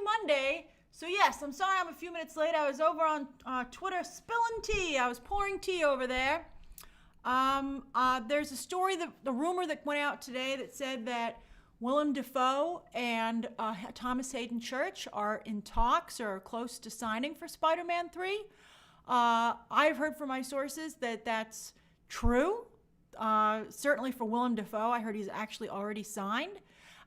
Monday. So yes, I'm sorry I'm a few minutes late. I was over on Twitter spilling tea. I was pouring tea over there. There's a story, the rumor that went out today that said that Willem Dafoe and Thomas Hayden Church are in talks or close to signing for Spider-Man 3. I've heard from my sources that that's true. Certainly for Willem Dafoe, I heard he's actually already signed.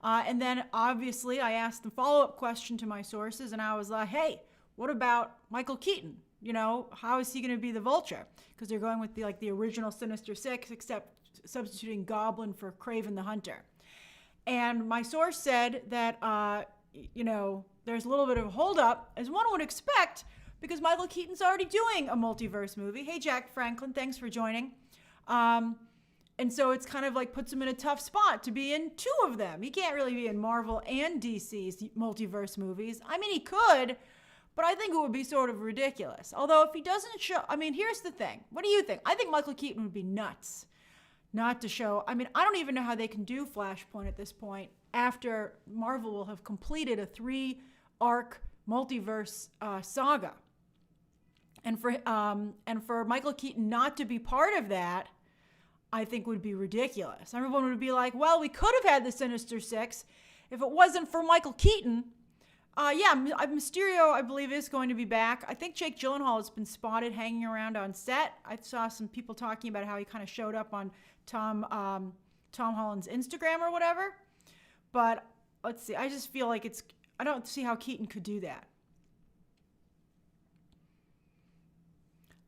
And then obviously I asked the follow-up question to my sources and I was like, hey, what about Michael Keaton? You know, how is he going to be the Vulture? Because they're going with the original Sinister Six, except substituting Goblin for Kraven the Hunter. And my source said that, there's a little bit of a holdup, as one would expect, because Michael Keaton's already doing a multiverse movie. Hey, Jack Franklin, thanks for joining. And so it's kind of like puts him in a tough spot to be in two of them. He can't really be in Marvel and DC's multiverse movies. I mean, he could, but I think it would be sort of ridiculous. Although if he doesn't show, I mean, here's the thing. What do you think? I think Michael Keaton would be nuts not to show. I mean, I don't even know how they can do Flashpoint at this point after Marvel will have completed a 3-arc multiverse saga. And for Michael Keaton not to be part of that, I think would be ridiculous. Everyone would be like, well, we could have had the Sinister Six if it wasn't for Michael Keaton. Mysterio, I believe, is going to be back. I think Jake Gyllenhaal has been spotted hanging around on set. I saw some people talking about how he kind of showed up on Tom Holland's Instagram or whatever. But let's see. I just feel like I don't see how Keaton could do that.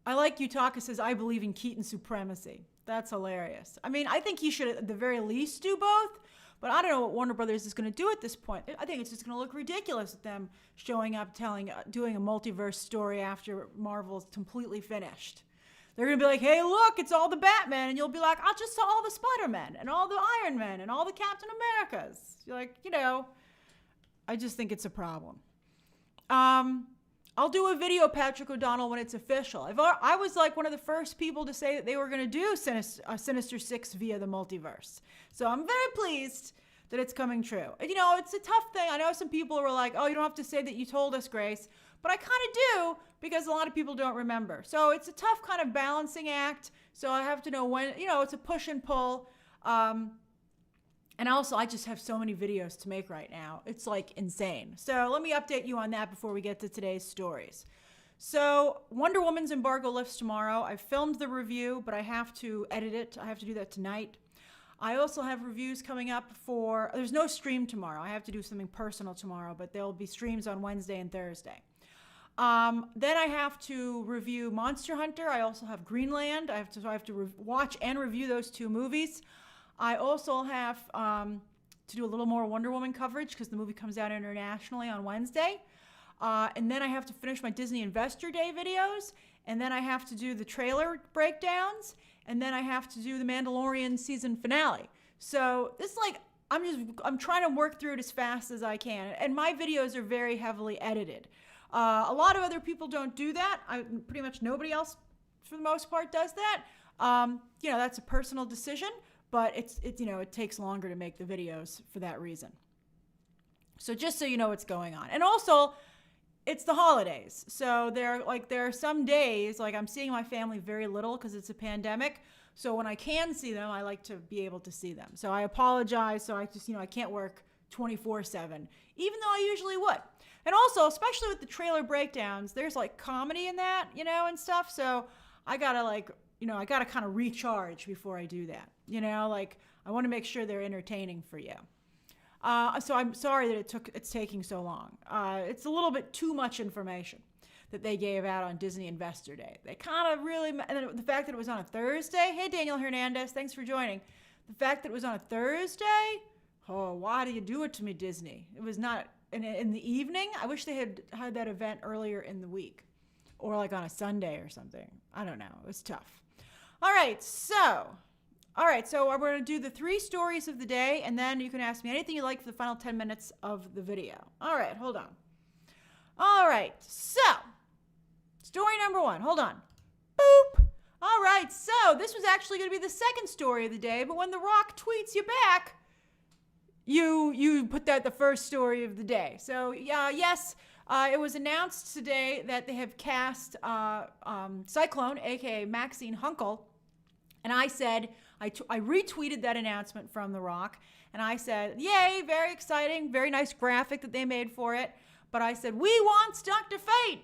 I like Utaka says, I believe in Keaton supremacy. That's hilarious. I mean, I think he should at the very least do both, but I don't know what Warner Brothers is going to do at this point. I think it's just going to look ridiculous with them showing up, doing a multiverse story after Marvel's completely finished. They're going to be like, hey, look, it's all the Batman. And you'll be like, I just saw all the Spider-Men and all the Iron Men and all the Captain Americas. You're like, I just think it's a problem. I'll do a video, Patrick O'Donnell, when it's official. I was like one of the first people to say that they were going to do Sinister Six via the multiverse. So I'm very pleased that it's coming true. And, it's a tough thing. I know some people were like, oh, you don't have to say that you told us, Grace. But I kind of do because a lot of people don't remember. So it's a tough kind of balancing act. So I have to know when, it's a push and pull. And also, I just have so many videos to make right now. It's like insane. So let me update you on that before we get to today's stories. So Wonder Woman's embargo lifts tomorrow. I filmed the review, but I have to edit it. I have to do that tonight. I also have reviews coming up there's no stream tomorrow. I have to do something personal tomorrow, but there'll be streams on Wednesday and Thursday. Then I have to review Monster Hunter. I also have Greenland. I have to watch and review those two movies. I also have to do a little more Wonder Woman coverage because the movie comes out internationally on Wednesday. And then I have to finish my Disney Investor Day videos. And then I have to do the trailer breakdowns. And then I have to do the Mandalorian season finale. So this I'm trying to work through it as fast as I can. And my videos are very heavily edited. A lot of other people don't do that. Pretty much nobody else, for the most part, does that. That's a personal decision. But it takes longer to make the videos for that reason. So just so you know what's going on. And also, it's the holidays. So there are some days, like I'm seeing my family very little because it's a pandemic. So when I can see them, I like to be able to see them. So I apologize. So I just, I can't work 24/7, even though I usually would. And also, especially with the trailer breakdowns, there's like comedy in that, and stuff. So I gotta I got to kind of recharge before I do that. I want to make sure they're entertaining for you. So I'm sorry that it's taking so long. It's a little bit too much information that they gave out on Disney Investor Day. They kind of really, and the fact that it was on a Thursday. Hey, Daniel Hernandez, thanks for joining. The fact that it was on a Thursday, why do you do it to me, Disney? It was not in the evening. I wish they had that event earlier in the week or like on a Sunday or something. I don't know. It was tough. All right, so we're going to do the 3 stories of the day, and then you can ask me anything you like for the final 10 minutes of the video. All right, hold on. All right, so story number 1. Hold on. Boop. All right, so this was actually going to be the second story of the day, but when The Rock tweets you back, you put that the first story of the day. So yes, it was announced today that they have cast Cyclone, aka Maxine Hunkel, and I said I retweeted that announcement from The Rock, and I said, "Yay, very exciting, very nice graphic that they made for it." But I said, "We want Dr. Fate."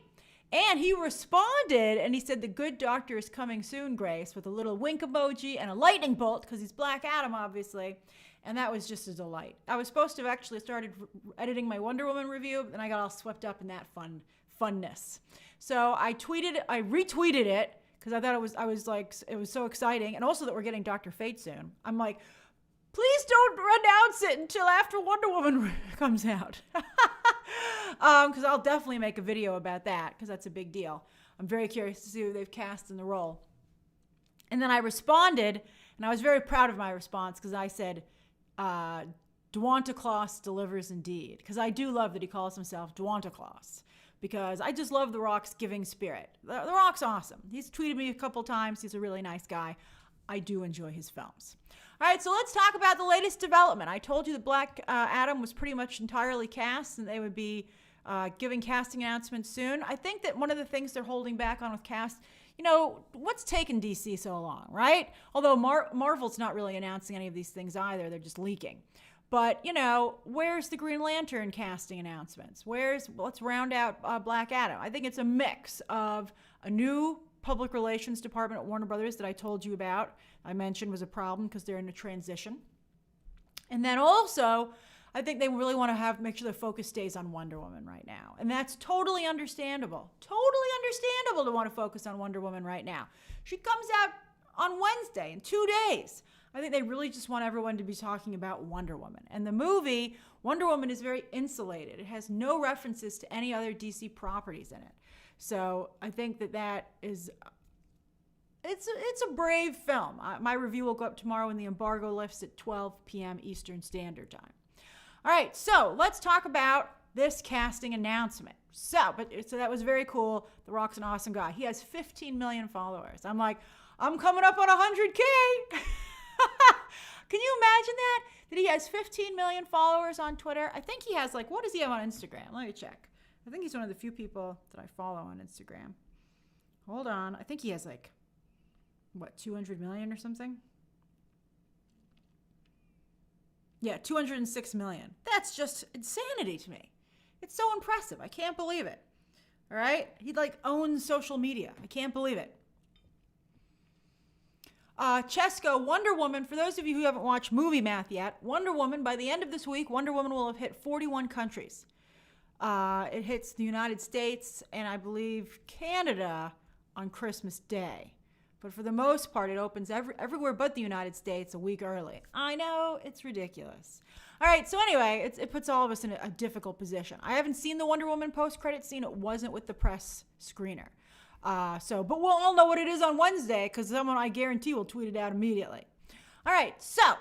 And he responded, and he said, "The good doctor is coming soon, Grace," with a little wink emoji and a lightning bolt, because he's Black Adam, obviously. And that was just a delight. I was supposed to have actually started editing my Wonder Woman review, but then I got all swept up in that funness. So I retweeted it, because I thought it was so exciting. And also that we're getting Dr. Fate soon. I'm like, please don't announce it until after Wonder Woman comes out. Because I'll definitely make a video about that, because that's a big deal. I'm very curious to see who they've cast in the role. And then I responded, and I was very proud of my response, because I said, Dwanta Claus delivers indeed. Because I do love that he calls himself Dwanta Claus, because I just love The Rock's giving spirit. The Rock's awesome. He's tweeted me a couple times. He's a really nice guy. I do enjoy his films. All right, so let's talk about the latest development. I told you that Black Adam was pretty much entirely cast, and they would be giving casting announcements soon. I think that one of the things they're holding back on with cast, what's taken DC so long, right? Although Marvel's not really announcing any of these things either. They're just leaking. But, where's the Green Lantern casting announcements? Let's round out Black Adam. I think it's a mix of a new public relations department at Warner Brothers that I told you about, I mentioned was a problem because they're in a transition. And then also, I think they really want to make sure their focus stays on Wonder Woman right now. And that's totally understandable. Totally understandable to want to focus on Wonder Woman right now. She comes out on Wednesday in 2 days. I think they really just want everyone to be talking about Wonder Woman. And the movie, Wonder Woman, is very insulated. It has no references to any other DC properties in it. So I think that is, it's a brave film. My review will go up tomorrow when the embargo lifts at 12 p.m. Eastern Standard Time. All right, so let's talk about this casting announcement. So that was very cool. The Rock's an awesome guy. He has 15 million followers. I'm like, I'm coming up on 100K. Can you imagine that? That he has 15 million followers on Twitter? I think he has, what does he have on Instagram? Let me check. I think he's one of the few people that I follow on Instagram. Hold on. I think he has 200 million or something? Yeah, 206 million. That's just insanity to me. It's so impressive. I can't believe it. All right? He owns social media. I can't believe it. Chesco, Wonder Woman, for those of you who haven't watched Movie Math yet, Wonder Woman, by the end of this week, Wonder Woman will have hit 41 countries. It hits the United States and I believe Canada on Christmas Day. But for the most part, it opens everywhere but the United States a week early. I know, it's ridiculous. All right, so anyway, it puts all of us in a difficult position. I haven't seen the Wonder Woman post-credit scene. It wasn't with the press screener. But we'll all know what it is on Wednesday because someone, I guarantee, will tweet it out immediately. All right, so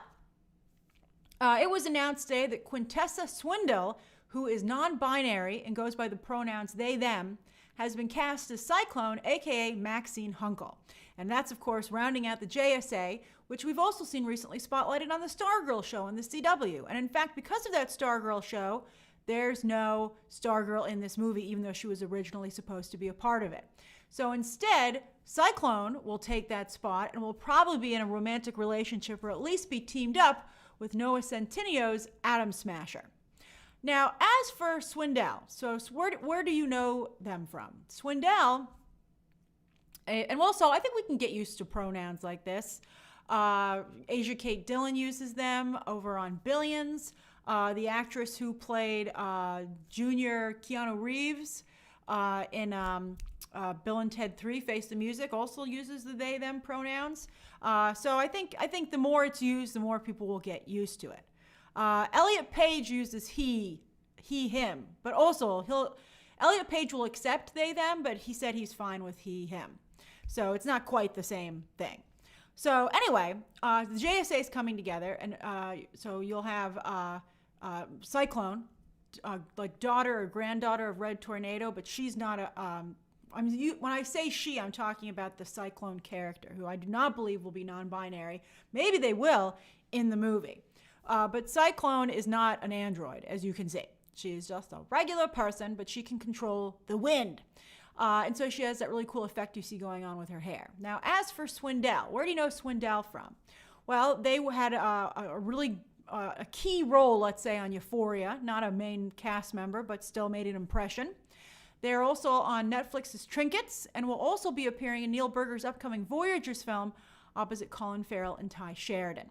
it was announced today that Quintessa Swindell, who is non-binary and goes by the pronouns they, them, has been cast as Cyclone, aka Maxine Hunkel. And that's, of course, rounding out the JSA, which we've also seen recently spotlighted on the Stargirl show on the CW. And in fact, because of that Stargirl show, there's no Stargirl in this movie, even though she was originally supposed to be a part of it. So instead, Cyclone will take that spot and will probably be in a romantic relationship or at least be teamed up with Noah Centinneo's Atom Smasher. Now, as for Swindell, so where do you know them from? Swindell, and also I think we can get used to pronouns like this. Asia Kate Dillon uses them over on Billions. The actress who played Junior Keanu Reeves in Bill and Ted 3 Face the Music also uses the they, them pronouns. So I think the more it's used, the more people will get used to it. Elliot Page uses he, him, but also Elliot Page will accept they, them, but he said he's fine with he, him. So it's not quite the same thing. So anyway, the JSA is coming together, and so you'll have Cyclone, like daughter or granddaughter of Red Tornado, but she's not a. When I say she, I'm talking about the Cyclone character, who I do not believe will be non-binary. Maybe they will in the movie. But Cyclone is not an android, as you can see. She's just a regular person, but she can control the wind. And so she has that really cool effect you see going on with her hair. Now, as for Swindell, where do you know Swindell from? Well, they had a really key role, let's say, on Euphoria. Not a main cast member, but still made an impression. They're also on Netflix's Trinkets and will also be appearing in Neil Berger's upcoming Voyagers film opposite Colin Farrell and Ty Sheridan.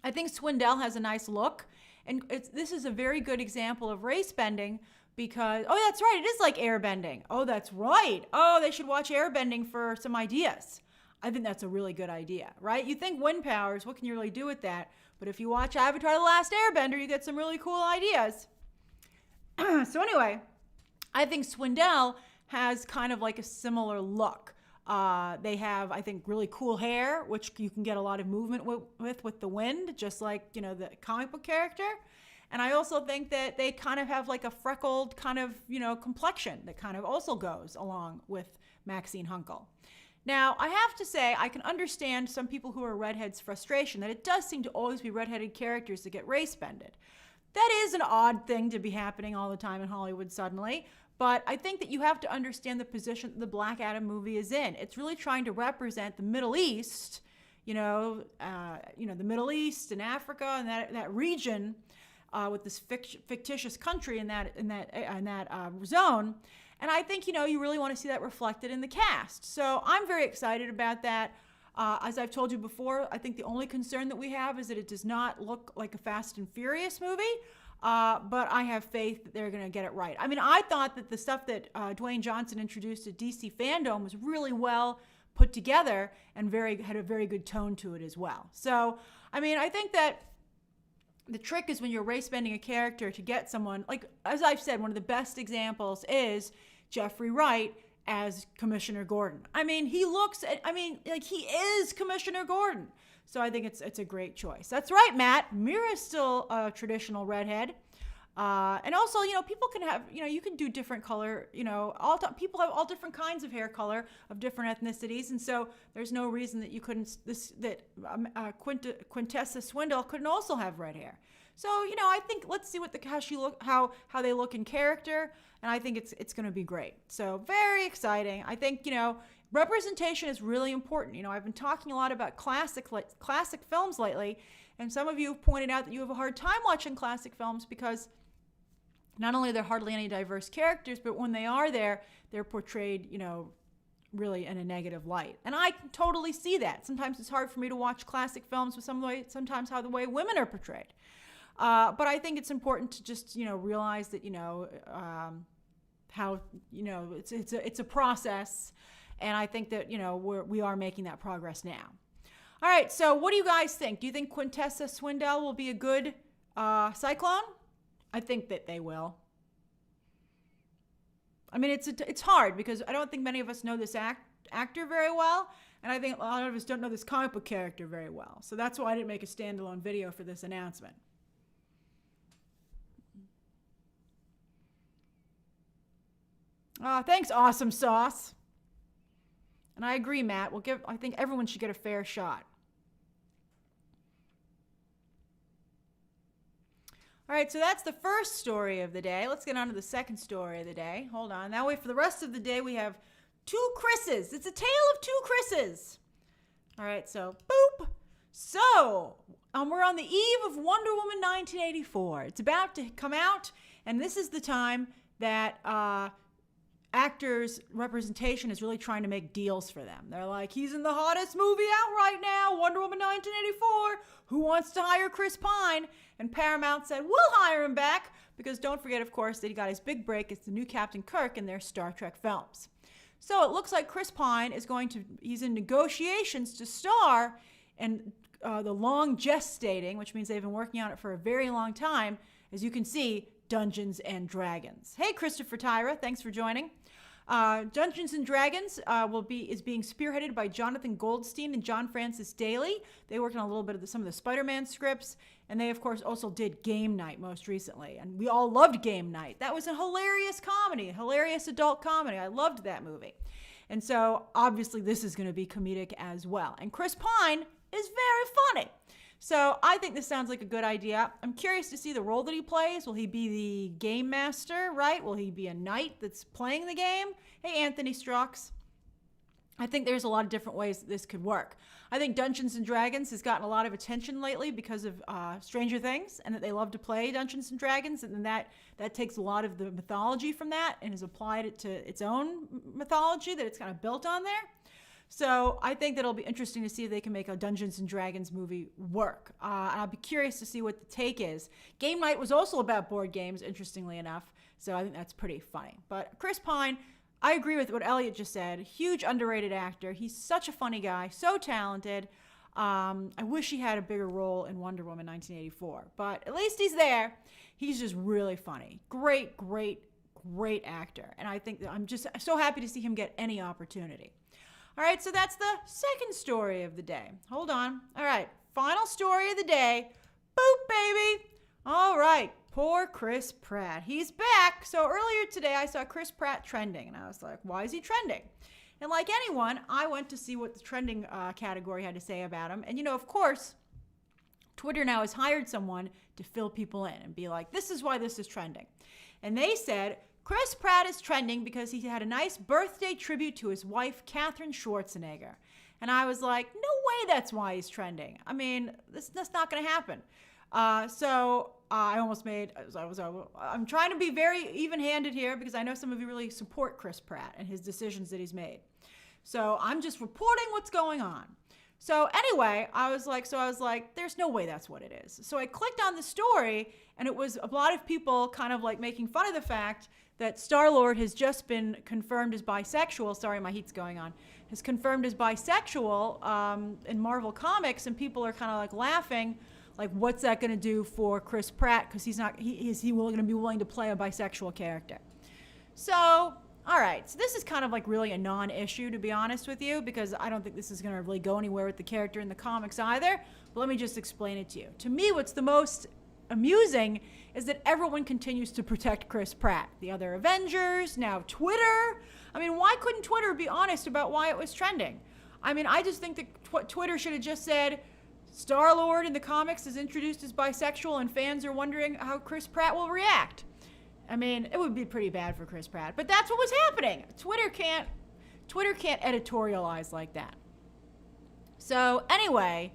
I think Swindell has a nice look, and this is a very good example of race bending because, oh, that's right, it is like airbending. Oh, that's right. Oh, they should watch airbending for some ideas. I think that's a really good idea, right? You think wind powers, what can you really do with that? But if you watch Avatar: The Last Airbender, you get some really cool ideas. So anyway, I think Swindell has kind of like a similar look. They have, I think, really cool hair, which you can get a lot of movement with the wind, just like, the comic book character. And I also think that they kind of have like a freckled kind of, complexion that kind of also goes along with Maxine Hunkel. Now, I have to say, I can understand some people who are redheads' frustration that it does seem to always be redheaded characters that get race bended. That is an odd thing to be happening all the time in Hollywood suddenly. But I think that you have to understand the position the Black Adam movie is in. It's really trying to represent the Middle East, the Middle East and Africa and that region with this fictitious country in that zone. And I think, you really want to see that reflected in the cast. So I'm very excited about that. As I've told you before, I think the only concern that we have is that it does not look like a Fast and Furious movie. But I have faith that they're going to get it right. I mean, I thought that the stuff that Dwayne Johnson introduced at DC Fandom was really well put together and had a very good tone to it as well. So, I mean, I think that the trick is when you're race bending a character to get someone, like, as I've said, one of the best examples is Jeffrey Wright as Commissioner Gordon. I mean, he is Commissioner Gordon. So I think it's a great choice. That's right, Matt. Mira's still a traditional redhead. And also, people can have, you can do different color, people have all different kinds of hair color of different ethnicities. And so there's no reason that you couldn't, Quintessa Swindell couldn't also have red hair. So, I think let's see how they look in character. And I think it's going to be great. So very exciting. I think, representation is really important. I've been talking a lot about classic films lately, and some of you have pointed out that you have a hard time watching classic films because not only are there hardly any diverse characters, but when they are there, they're portrayed, really in a negative light. And I can totally see that. Sometimes it's hard for me to watch classic films with sometimes how the way women are portrayed. But I think it's important to just, realize that, how, it's a process. And I think that, we are making that progress now. All right, so what do you guys think? Do you think Quintessa Swindell will be a good Cyclone? I think that they will. I mean, it's hard because I don't think many of us know this actor very well, and I think a lot of us don't know this comic book character very well. So that's why I didn't make a standalone video for this announcement. Thanks, Awesome Sauce. And I agree, Matt. I think everyone should get a fair shot. All right, so that's the first story of the day. Let's get on to the second story of the day. Hold on. That way, for the rest of the day, we have two Chris's. It's a tale of two Chris's. All right, so boop. So we're on the eve of Wonder Woman 1984. It's about to come out, and this is the time that actors' representation is really trying to make deals for them. They're like, he's in the hottest movie out right now, Wonder Woman 1984. Who wants to hire Chris Pine? And Paramount said, we'll hire him back, because don't forget, of course, that he got his big break as the new Captain Kirk in their Star Trek films. So it looks like Chris Pine he's in negotiations to star in the long gestating, which means they've been working on it for a very long time, as you can see, Dungeons and Dragons. Hey, Christopher Tyra, thanks for joining. Dungeons and Dragons is being spearheaded by Jonathan Goldstein and John Francis Daly. They worked on a little bit of some of the Spider-Man scripts, and they, of course, also did Game Night most recently. And we all loved Game Night. That was a hilarious comedy, a hilarious adult comedy. I loved that movie. And so, obviously, this is going to be comedic as well. And Chris Pine is very funny. So I think this sounds like a good idea. I'm curious to see the role that he plays. Will he be the game master, right? Will he be a knight that's playing the game? Hey, Anthony Strauchs. I think there's a lot of different ways that this could work. I think Dungeons & Dragons has gotten a lot of attention lately because of Stranger Things, and that they love to play Dungeons & Dragons, and then that takes a lot of the mythology from that and has applied it to its own mythology that it's kind of built on there. So I think that it'll be interesting to see if they can make a Dungeons & Dragons movie work. And I'll be curious to see what the take is. Game night was also about board games, interestingly enough, so I think that's pretty funny. But Chris Pine, I agree with what Elliot just said. Huge underrated actor. He's such a funny guy, so talented. I wish he had a bigger role in Wonder Woman 1984, but at least he's there. He's just really funny. Great actor. And I think that I'm just so happy to see him get any opportunity. All right, so that's the second story of the day. Hold on. All right, final story of the day. Boop, baby. All right, poor Chris Pratt. He's back. So earlier today, I saw Chris Pratt trending, and I was like, why is he trending? And like anyone, I went to see what the trending category had to say about him. And, of course, Twitter now has hired someone to fill people in and be like, this is why this is trending. And they said, Chris Pratt is trending because he had a nice birthday tribute to his wife, Katherine Schwarzenegger. And I was like, no way that's why he's trending. I mean, that's not going to happen. So I almost made, I'm trying to be very even-handed here because I know some of you really support Chris Pratt and his decisions that he's made. So I'm just reporting what's going on. So anyway, I was like, there's no way that's what it is. So I clicked on the story, and it was a lot of people kind of like making fun of the fact that Star-Lord has just been confirmed as bisexual. Sorry, my heat's going on. Has confirmed as bisexual in Marvel Comics, and people are kind of like laughing, like, what's that going to do for Chris Pratt? Because is he going to be willing to play a bisexual character? So, all right. So this is kind of like really a non-issue, to be honest with you, because I don't think this is going to really go anywhere with the character in the comics either. But let me just explain it to you. To me, what's the most amusing is that everyone continues to protect Chris Pratt. The other Avengers, now Twitter. I mean, why couldn't Twitter be honest about why it was trending? I mean, I just think that Twitter should have just said, Star-Lord in the comics is introduced as bisexual and fans are wondering how Chris Pratt will react. I mean, it would be pretty bad for Chris Pratt, but that's what was happening. Twitter can't editorialize like that. So anyway,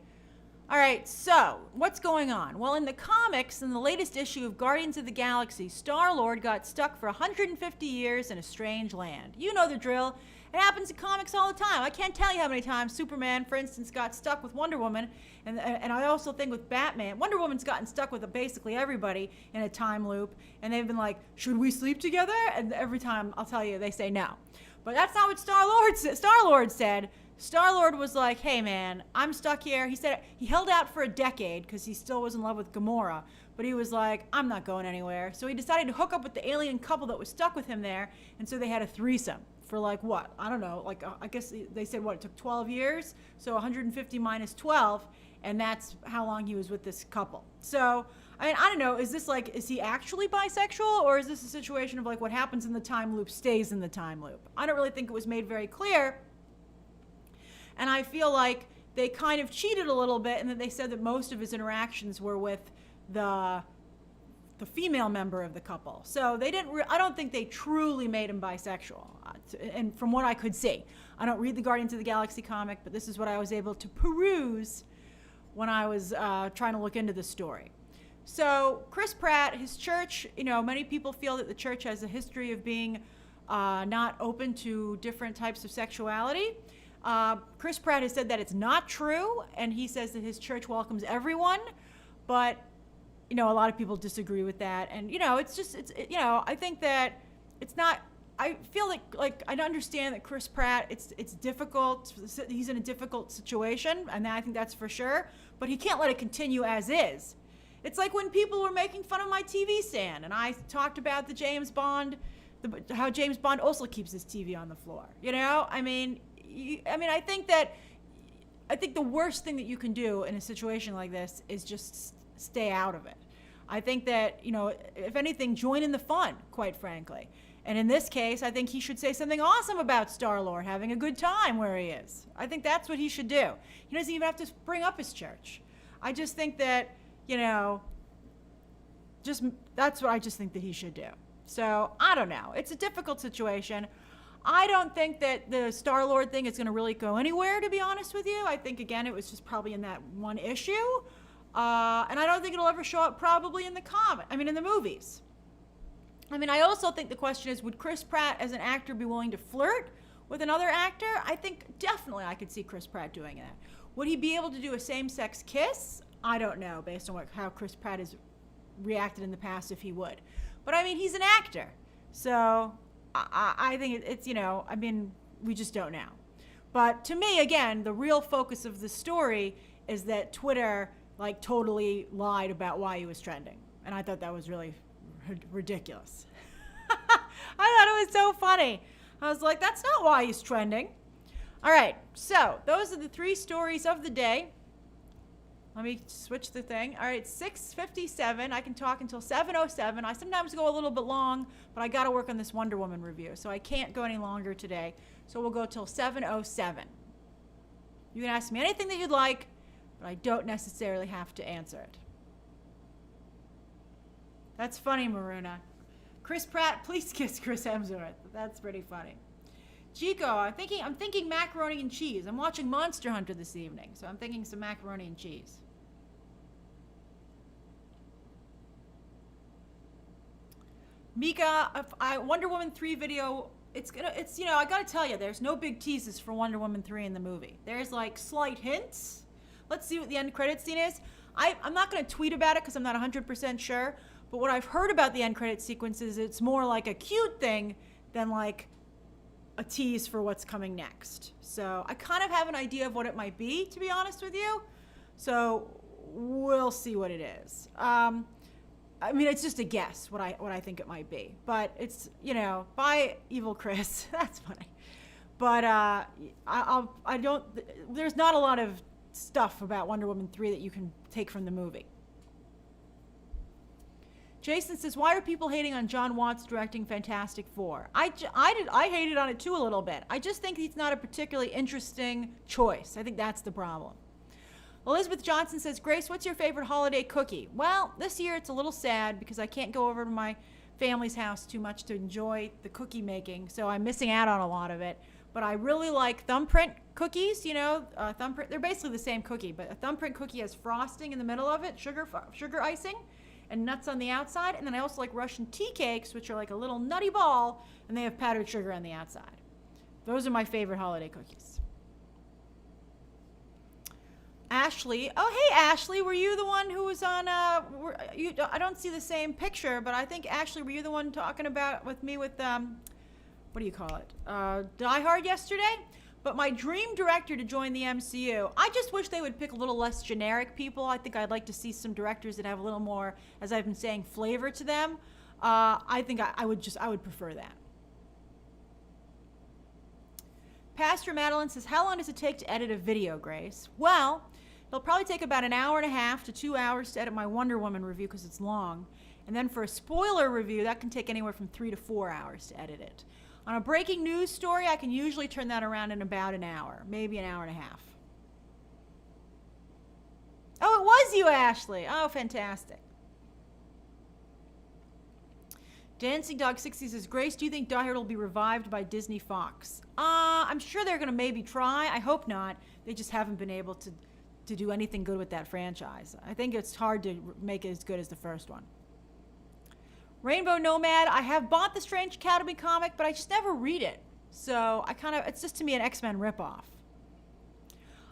all right, so what's going on? Well, in the comics, in the latest issue of Guardians of the Galaxy, Star-Lord got stuck for 150 years in a strange land. You know the drill. It happens in comics all the time. I can't tell you how many times Superman, for instance, got stuck with Wonder Woman, and I also think with Batman. Wonder Woman's gotten stuck with basically everybody in a time loop, and they've been like, should we sleep together? And every time, I'll tell you, they say no. But that's not what Star-Lord said. Star-Lord was like, hey man, I'm stuck here. He said he held out for a decade because he still was in love with Gamora, but he was like, I'm not going anywhere. So he decided to hook up with the alien couple that was stuck with him there, and so they had a threesome. For like what? I don't know, like I guess they said what, it took 12 years? So 150 minus 12, and that's how long he was with this couple. So, I mean, I don't know, is he actually bisexual, or is this a situation of like what happens in the time loop stays in the time loop? I don't really think it was made very clear, and I feel like they kind of cheated a little bit, and that they said that most of his interactions were with the female member of the couple. So they didn't, I don't think they truly made him bisexual. And from what I could see, I don't read the Guardians of the Galaxy comic, but this is what I was able to peruse when I was trying to look into the story. So Chris Pratt, his church, many people feel that the church has a history of being not open to different types of sexuality. Chris Pratt has said that it's not true, and he says that his church welcomes everyone, but a lot of people disagree with that. And, I think that it's not, I feel like I understand that Chris Pratt, it's difficult. He's in a difficult situation, and I think that's for sure, but he can't let it continue as is. It's like when people were making fun of my TV stand, and I talked about how James Bond also keeps his TV on the floor. I think the worst thing that you can do in a situation like this is just stay out of it. I think that, if anything, join in the fun, quite frankly. And in this case, I think he should say something awesome about Star-Lord having a good time where he is. I think that's what he should do. He doesn't even have to bring up his church. I just think that, just that's what I just think that he should do. So I don't know. It's a difficult situation. I don't think that the Star-Lord thing is going to really go anywhere, to be honest with you. I think, again, it was just probably in that one issue. And I don't think it'll ever show up probably in in the movies. I also think the question is, would Chris Pratt as an actor be willing to flirt with another actor? I think definitely I could see Chris Pratt doing that. Would he be able to do a same-sex kiss? I don't know, based on how Chris Pratt has reacted in the past, if he would. But he's an actor. So I think it's, we just don't know. But to me, again, the real focus of the story is that Twitter totally lied about why he was trending. And I thought that was really ridiculous. I thought it was so funny. I was like, that's not why he's trending. All right, so those are the 3 stories of the day. Let me switch the thing. All right, 6:57. I can talk until 7:07. I sometimes go a little bit long, but I got to work on this Wonder Woman review, so I can't go any longer today. So we'll go till 7:07. You can ask me anything that you'd like, but I don't necessarily have to answer it. That's funny, Maruna. Chris Pratt, please kiss Chris Hemsworth. That's pretty funny. Chico, I'm thinking macaroni and cheese. I'm watching Monster Hunter this evening, so I'm thinking some macaroni and cheese. Mika, Wonder Woman 3 video, I gotta tell you, there's no big teases for Wonder Woman 3 in the movie. There's slight hints. Let's see what the end credit scene is. I'm not gonna tweet about it because I'm not 100% sure, but what I've heard about the end credit sequence is it's more like a cute thing than a tease for what's coming next. So I kind of have an idea of what it might be, to be honest with you. So we'll see what it is. It's just a guess what I think it might be. But it's, by Evil Chris. That's funny. But there's not a lot of stuff about Wonder Woman 3 that you can take from the movie. Jason says, why are people hating on John Watts directing Fantastic Four? I hated on it too a little bit. I just think he's not a particularly interesting choice. I think that's the problem. Elizabeth Johnson says, Grace, what's your favorite holiday cookie? Well, this year it's a little sad because I can't go over to my family's house too much to enjoy the cookie making, so I'm missing out on a lot of it. But I really like thumbprint cookies, thumbprint. They're basically the same cookie, but a thumbprint cookie has frosting in the middle of it, sugar icing, and nuts on the outside. And then I also like Russian tea cakes, which are like a little nutty ball, and they have powdered sugar on the outside. Those are my favorite holiday cookies. Ashley. Oh, hey, Ashley. Were you the one who was on, I don't see the same picture, but I think, Ashley, were you the one talking about with me with, what do you call it? Die Hard yesterday? But my dream director to join the MCU, I just wish they would pick a little less generic people. I think I'd like to see some directors that have a little more, as I've been saying, flavor to them. I think I would prefer that. Pastor Madeline says, how long does it take to edit a video, Grace? Well, it'll probably take about an hour and a half to 2 hours to edit my Wonder Woman review because it's long. And then for a spoiler review, that can take anywhere from 3 to 4 hours to edit it. On a breaking news story, I can usually turn that around in about an hour, maybe an hour and a half. Oh, it was you, Ashley. Oh, fantastic. Dancing Dog 60 says, Grace, do you think Die Hard will be revived by Disney Fox? I'm sure they're going to maybe try. I hope not. They just haven't been able to do anything good with that franchise. I think it's hard to make it as good as the first one. Rainbow Nomad, I have bought the Strange Academy comic, but I just never read it. So it's just to me an X-Men ripoff.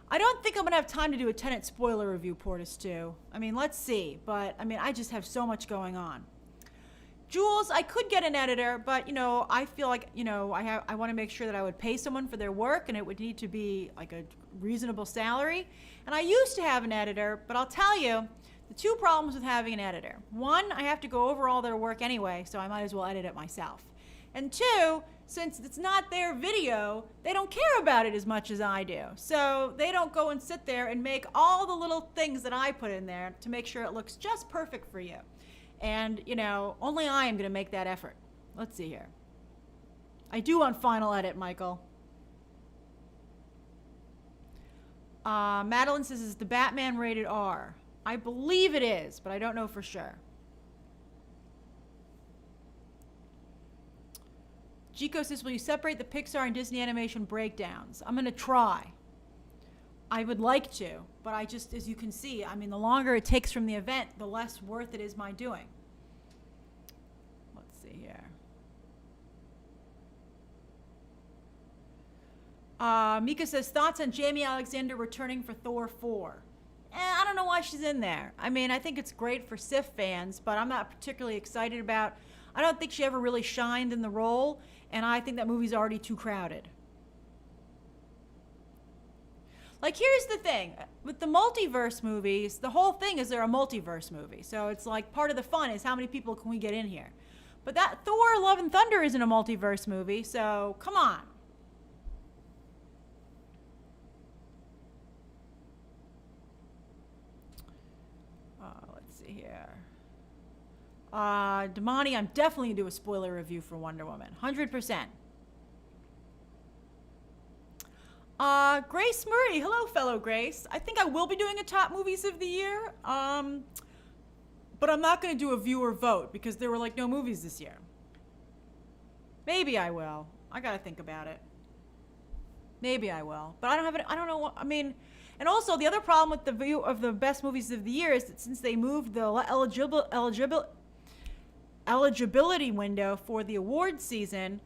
I don't think I'm going to have time to do a Tenet spoiler review, Portis 2. Let's see. But, I just have so much going on. Jules, I could get an editor, but, I feel like, I want to make sure that I would pay someone for their work, and it would need to be like a reasonable salary. And I used to have an editor, but I'll tell you, the 2 problems with having an editor. 1, I have to go over all their work anyway, so I might as well edit it myself. And 2, since it's not their video, they don't care about it as much as I do. So they don't go and sit there and make all the little things that I put in there to make sure it looks just perfect for you. And, only I am going to make that effort. Let's see here. I do want final edit, Michael. Madeline says, is the Batman rated R? I believe it is, but I don't know for sure. Chico says, will you separate the Pixar and Disney animation breakdowns? I'm going to try. I would like to, but I just, as you can see, I mean, the longer it takes from the event, the less worth it is my doing. Let's see here. Mika says, thoughts on Jamie Alexander returning for Thor 4? I don't know why she's in there. I mean, I think it's great for Sif fans, but I'm not particularly excited about. I don't think she ever really shined in the role, and I think that movie's already too crowded. Like, here's the thing. With the multiverse movies, the whole thing is they're a multiverse movie. So it's like part of the fun is how many people can we get in here. But that Thor Love and Thunder isn't a multiverse movie, so come on. Let's see here. Damani, I'm definitely going to do a spoiler review for Wonder Woman. 100%. Grace Murray. Hello, fellow Grace. I think I will be doing a top movies of the year. But I'm not going to do a viewer vote because there were like no movies this year. Maybe I will. I got to think about it. Maybe I will. But I don't have it. I don't know what, I mean, and also the other problem with the view of the best movies of the year is that since they moved the eligibility window for the award season,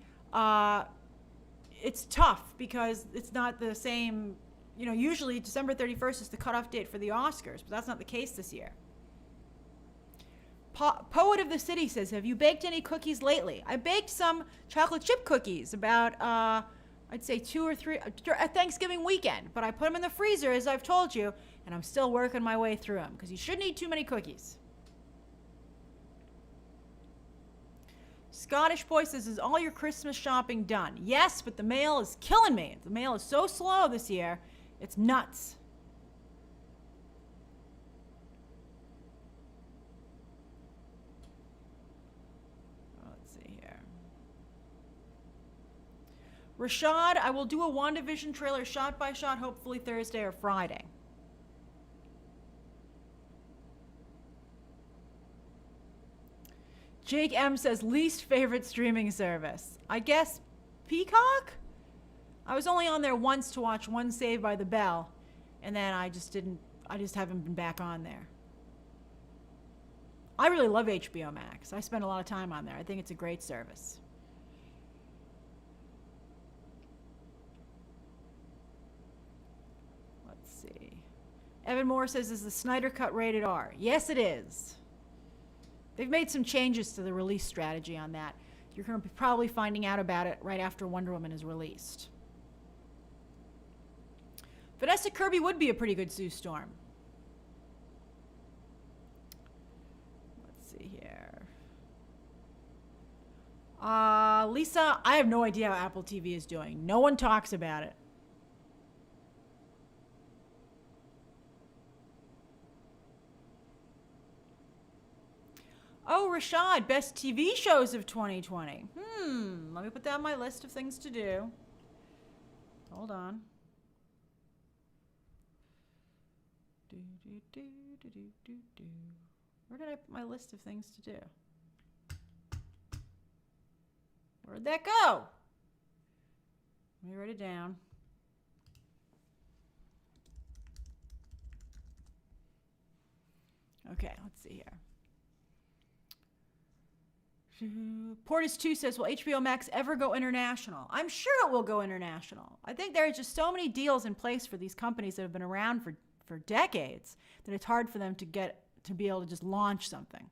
it's tough because it's not the same, you know, usually December 31st is the cutoff date for the Oscars, but that's not the case this year. Poet of the City says, have you baked any cookies lately? I baked some chocolate chip cookies about, I'd say 2 or 3, at Thanksgiving weekend, but I put them in the freezer, as I've told you, and I'm still working my way through them because you shouldn't eat too many cookies. Scottish Boy says, is all your Christmas shopping done? Yes, but the mail is killing me. The mail is so slow this year. It's nuts. Let's see here. Rashad, I will do a WandaVision trailer shot by shot, hopefully Thursday or Friday. Jake M says, least favorite streaming service. I guess Peacock? I was only on there once to watch one Saved by the Bell, and then I just haven't been back on there. I really love HBO Max. I spend a lot of time on there. I think it's a great service. Let's see. Evan Moore says, is the Snyder Cut rated R? Yes, it is. They've made some changes to the release strategy on that. You're going to be probably finding out about it right after Wonder Woman is released. Vanessa Kirby would be a pretty good Sue Storm. Let's see here. Lisa, I have no idea how Apple TV is doing. No one talks about it. Oh, Rashad, best TV shows of 2020. Let me put that on my list of things to do. Hold on. Where did I put my list of things to do? Where'd that go? Let me write it down. Okay, let's see here. Portis 2 says, will HBO Max ever go international? I'm sure it will go international. I think there are just so many deals in place for these companies that have been around for decades that it's hard for them to be able to just launch something.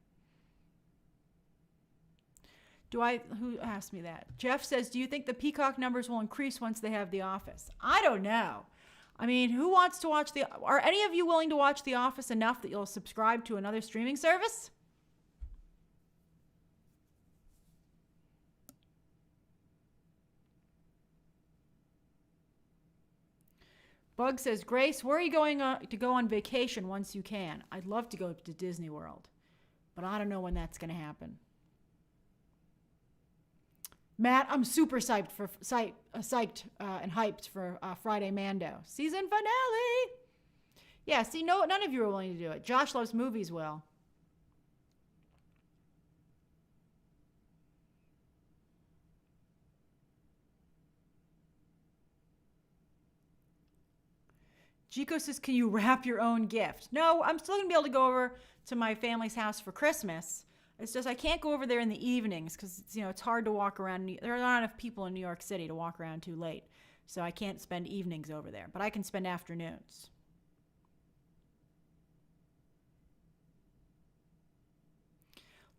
Who asked me that? Jeff says, do you think the Peacock numbers will increase once they have The Office? I don't know. I mean, who wants to watch are any of you willing to watch The Office enough that you'll subscribe to another streaming service? Bug says, Grace, where are you going to go on vacation once you can? I'd love to go to Disney World, but I don't know when that's going to happen. Matt, I'm super psyched and hyped for Friday Mando season finale. Yeah, see, no, none of you are willing to do it. Josh loves movies, Will. Chico says, can you wrap your own gift? No, I'm still going to be able to go over to my family's house for Christmas. It's just I can't go over there in the evenings because it's hard to walk around. There are not enough people in New York City to walk around too late. So I can't spend evenings over there, but I can spend afternoons.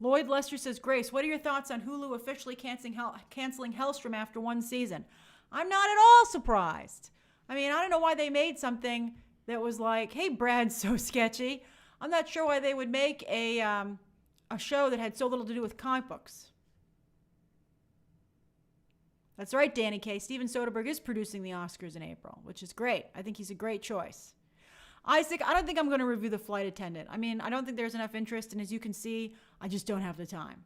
Lloyd Lester says, Grace, what are your thoughts on Hulu officially canceling Hellstrom after one season? I'm not at all surprised. I mean, I don't know why they made something that was like, hey, Brad's so sketchy. I'm not sure why they would make a show that had so little to do with comic books. That's right, Danny K. Steven Soderbergh is producing the Oscars in April, which is great. I think he's a great choice. Isaac, I don't think I'm going to review The Flight Attendant. I mean, I don't think there's enough interest, and as you can see, I just don't have the time.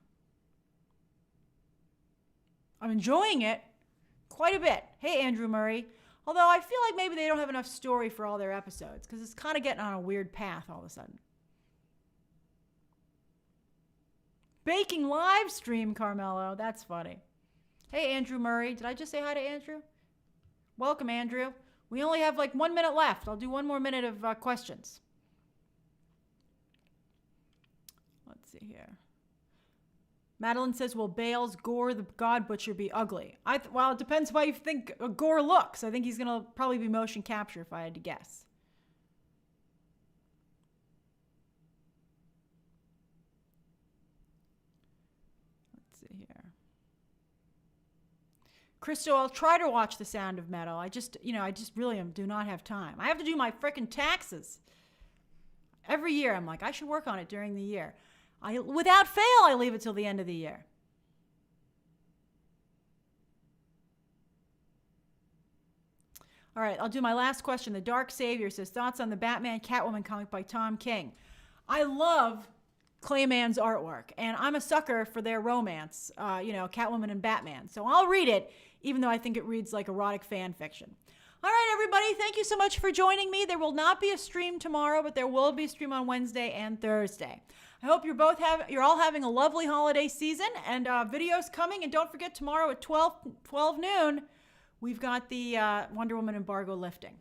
I'm enjoying it quite a bit. Hey, Andrew Murray. Although I feel like maybe they don't have enough story for all their episodes because it's kind of getting on a weird path all of a sudden. Baking live stream, Carmelo. That's funny. Hey, Andrew Murray. Did I just say hi to Andrew? Welcome, Andrew. We only have like 1 minute left. I'll do one more minute of questions. Let's see here. Madeline says, will Bale's Gore the God Butcher be ugly? Well, it depends how you think Gore looks. I think he's going to probably be motion capture if I had to guess. Let's see here. Christo, I'll try to watch The Sound of Metal. I just really do not have time. I have to do my frickin' taxes. Every year, I'm like, I should work on it during the year. Without fail, I leave it till the end of the year. All right, I'll do my last question. The Dark Savior says, thoughts on the Batman Catwoman comic by Tom King? I love Clayman's artwork, and I'm a sucker for their romance, Catwoman and Batman. So I'll read it, even though I think it reads like erotic fan fiction. All right, everybody, thank you so much for joining me. There will not be a stream tomorrow, but there will be a stream on Wednesday and Thursday. I hope you're all having a lovely holiday season, and videos coming. And don't forget, tomorrow at 12 noon, we've got the Wonder Woman embargo lifting.